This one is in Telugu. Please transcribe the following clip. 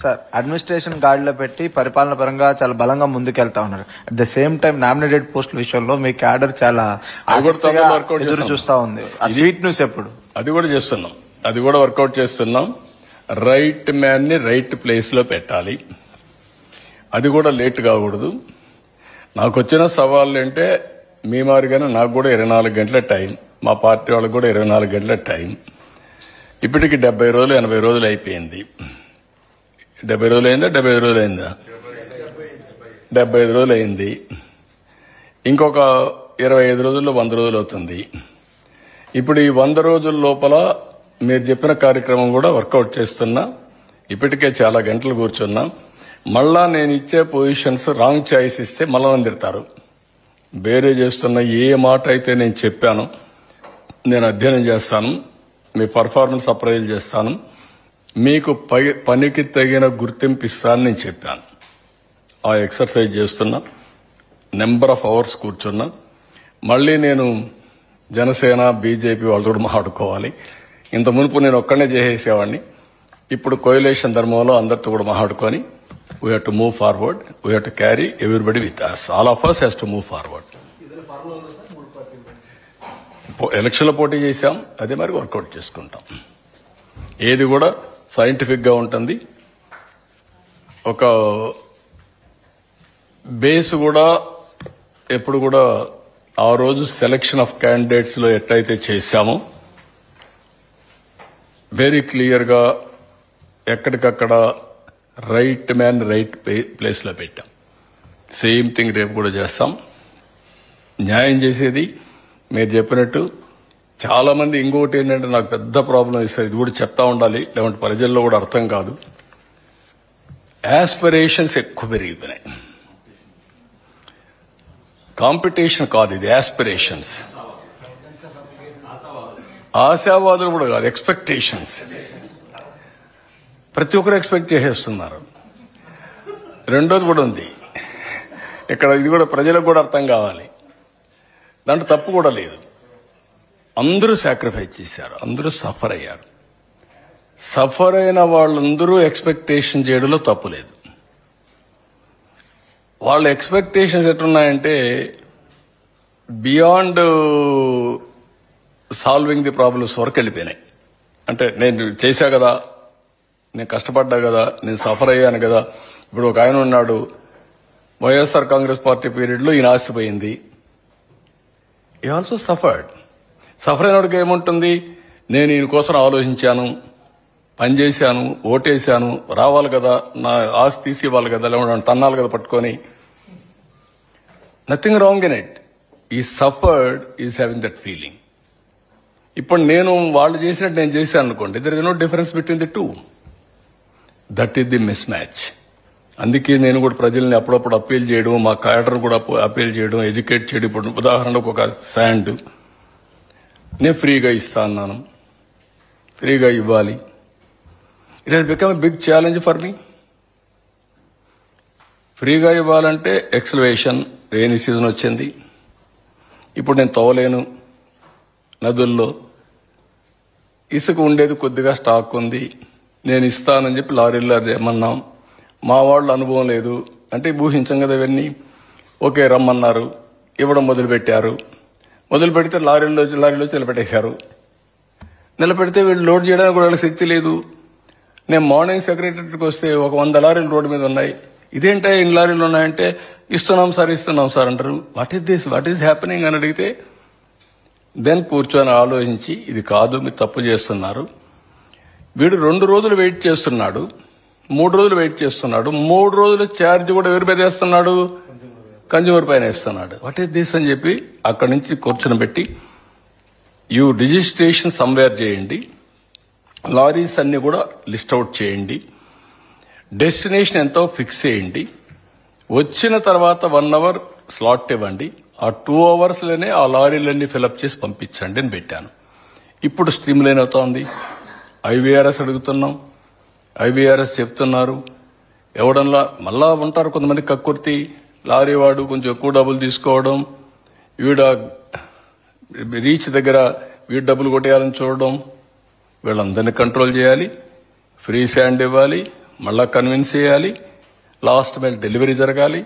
సార్ అడ్మినిస్ట్రేషన్ గాడిలో పెట్టి పరిపాలన పరంగా చాలా బలంగా ముందుకెళ్తా ఉన్నారు. At the same time nominated పోస్టుల విషయంలో మీ క్యాడర్ చాలా ఎదురు చూస్తా ఉంది. ఆ స్వీట్ న్యూస్ ఎప్పుడు? అది కూడా వర్కౌట్ చేస్తున్నాం. రైట్ మ్యాన్ ని రైట్ ప్లేస్ లో పెట్టాలి. అది కూడా లేట్ కాకూడదు. నాకు వచ్చిన సవాళ్ళు అంటే మీ మాదిరిగానే నాకు కూడా 24 గంటల టైం, మా పార్టీ వాళ్ళకి కూడా 24 గంటల టైం. ఇప్పటికి 70 రోజులు 80 రోజులు అయిపోయింది. 70 రోజులు అయిందా 75 రోజులు అయిందా? 75 రోజులు అయింది. ఇంకొక 25 రోజుల్లో 100 రోజులు అవుతుంది. ఇప్పుడు ఈ 100 రోజుల లోపల మీరు చెప్పిన కార్యక్రమం కూడా వర్కౌట్ చేస్తున్నా. ఇప్పటికే చాలా గంటలు కూర్చున్నా. మళ్ళా నేను ఇచ్చే పొజిషన్స్ రాంగ్ చాయిస్ ఇస్తే మళ్ళా తిడతారు. వేరే చేస్తున్న ఏ మాట అయితే నేను చెప్పాను, నేను అధ్యయనం చేస్తాను, మీ పర్ఫార్మెన్స్ అప్రైజ్ చేస్తాను, మీకు పనికి తగిన గుర్తింపు ఇస్తానని నేను చెప్పాను. ఆ ఎక్సర్సైజ్ చేస్తున్నా. నెంబర్ ఆఫ్ అవర్స్ కూర్చున్నా. మళ్లీ నేను జనసేన బీజేపీ వాళ్ళతో కూడా మాట్లాడుకోవాలి. ఇంత మునుపు నేను ఒక్కడనే చేసేసేవాడిని. ఇప్పుడు కోయిలేషన్ ధర్మంలో అందరితో కూడా మాట్లాడుకొని we have to move forward. We have to carry everybody with us. All of us has to move forward. ఎలక్షన్లో పోటీ చేశాం, అదే మరి వర్కౌట్ చేసుకుంటాం. ఏది కూడా సైంటిఫిక్ గా ఉంటుంది. ఒక బేస్ కూడా ఎప్పుడు కూడా ఆ రోజు సెలక్షన్ ఆఫ్ క్యాండిడేట్స్ లో ఎట్లయితే చేశామో వెరీ క్లియర్ గా ఎక్కడికక్కడ రైట్ మ్యాన్ రైట్ ప్లేస్ లో పెట్టాం. సేమ్ థింగ్ రేపు కూడా చేస్తాం. న్యాయం చేసేది మీరు చెప్పినట్టు. చాలా మంది ఇంకోటి ఏంటంటే నాకు పెద్ద ప్రాబ్లం ఇస్తారు, ఇది కూడా చెప్తా ఉండాలి, లేదంటే ప్రజల్లో కూడా అర్థం కాదు. యాస్పిరేషన్స్ ఎక్కువ పెరిగిపోయినాయి. కాంపిటీషన్ కాదు ఇది, యాస్పిరేషన్స్. ఆశావాదులు కూడా కాదు, ఎక్స్పెక్టేషన్స్. ప్రతి ఒక్కరు ఎక్స్పెక్ట్ చేసేస్తున్నారు. రెండోది కూడా ఉంది ఇక్కడ, ఇది కూడా ప్రజలకు కూడా అర్థం కావాలి. దాంట్లో తప్పు కూడా లేదు. అందరూ సాక్రిఫైస్ చేశారు, అందరూ సఫర్ అయ్యారు. సఫర్ అయిన వాళ్ళందరూ ఎక్స్పెక్టేషన్ చేయడంలో తప్పు లేదు. వాళ్ళ ఎక్స్పెక్టేషన్స్ ఎట్లున్నాయంటే బియాండ్ సాల్వింగ్ ది ప్రాబ్లమ్స్ వరకు వెళ్ళిపోయినాయి. అంటే నేను చేశా కదా, నేను కష్టపడ్డా కదా, నేను సఫర్ అయ్యాను కదా. ఇప్పుడు ఒక ఆయన ఉన్నాడు, వైఎస్ఆర్ కాంగ్రెస్ పార్టీ పీరియడ్ లో ఈయన ఆస్తిపోయింది. ఈ ఆల్సో సఫర్డ్. సఫర్ అయినోడికి ఏముంటుంది, నేను ఈయన కోసం ఆలోచించాను, పనిచేశాను, ఓటేశాను, రావాలి కదా, నా ఆస్తి తీసి ఇవ్వాలి కదా, లేకుంటే తన్నాలి కదా పట్టుకొని. Nothing wrong in it. ఈ suffered is having that feeling. ఇప్పుడు నేను వాళ్ళు చేసినట్టు నేను చేశాను అనుకోండి, there is no difference between the two. That is the mismatch. అందుకే నేను కూడా ప్రజల్ని అప్పుడప్పుడు అప్పీల్ చేయడం, మా క్యాడర్ కూడా అప్పీల్ చేయడం, ఎడ్యుకేట్ చేయడం. ఇప్పుడు ఉదాహరణకు ఒక శాండ్ నేను ఫ్రీగా ఇస్తా అన్నాను, ఫ్రీగా ఇవ్వాలి. It has become a big challenge for me. ఫ్రీగా ఇవ్వాలంటే ఎక్స్లవేషన్, రెయినీ సీజన్ వచ్చింది. ఇప్పుడు నేను తవ్వలేను. నదుల్లో ఇసుక ఉండేది కొద్దిగా స్టాక్ ఉంది, నేను ఇస్తానని చెప్పి లారీల్లో ఏమన్నాం. మా వాళ్ళు అనుభవం లేదు అంటే ఊహించం కదా ఇవన్నీ. ఓకే రమ్మన్నారు, ఇవ్వడం మొదలుపెట్టారు. మొదలు పెడితే లారీలో నిలబెట్టేశారు. నిలబెడితే వీళ్ళు లోడ్ చేయడానికి కూడా వాళ్ళకి శక్తి లేదు. నేను మార్నింగ్ సెక్రటరీకి వస్తే ఒక 100 లారీలు రోడ్డు మీద ఉన్నాయి. ఇదేంటే ఇన్ని లారీలు ఉన్నాయంటే ఇస్తున్నాం సార్ అంటారు. What is this, what is happening అని అడిగితే దెన్ కూర్చొని ఆలోచించి ఇది కాదు, మీరు తప్పు చేస్తున్నారు. వీడు 2 రోజులు వెయిట్ చేస్తున్నాడు, 3 రోజులు వెయిట్ చేస్తున్నాడు. 3 రోజుల ఛార్జ్ కూడా ఎవరి మీద వేస్తున్నాడు, కన్జ్యూమర్ పైన వేస్తున్నాడు. వాట్ ఈస్ దిస్ అని చెప్పి అక్కడి నుంచి కూర్చొని పెట్టి యూ రిజిస్ట్రేషన్ సమ్వేర్ చేయండి, లారీస్ అన్ని కూడా లిస్ట్ అవుట్ చేయండి, డెస్టినేషన్ ఎంతో ఫిక్స్ చేయండి, వచ్చిన తర్వాత 1 అవర్ స్లాట్ ఇవ్వండి, ఆ 2 అవర్స్లోనే ఆ లారీలన్నీ ఫిలప్ చేసి పంపించండి అని పెట్టాను. ఇప్పుడు స్ట్రీమ్ లైన్ అవుతోంది. ఐవీఆర్ఎస్ అడుగుతున్నాం, ఐవీఆర్ఎస్ చెప్తున్నారు. ఎవడన్నా మళ్ళా ఉంటారు కొంతమంది కక్కుర్తి, లారీ వాడు కొంచెం ఎక్కువ డబ్బులు తీసుకోవడం, వీడ రీచ్ దగ్గర వీడు డబ్బులు కొట్టేయాలని చూడడం. వీళ్ళందరినీ కంట్రోల్ చేయాలి, ఫ్రీ శాండ్ ఇవ్వాలి, మళ్ళా కన్విన్స్ చేయాలి, లాస్ట్ మైల్ డెలివరీ జరగాలి,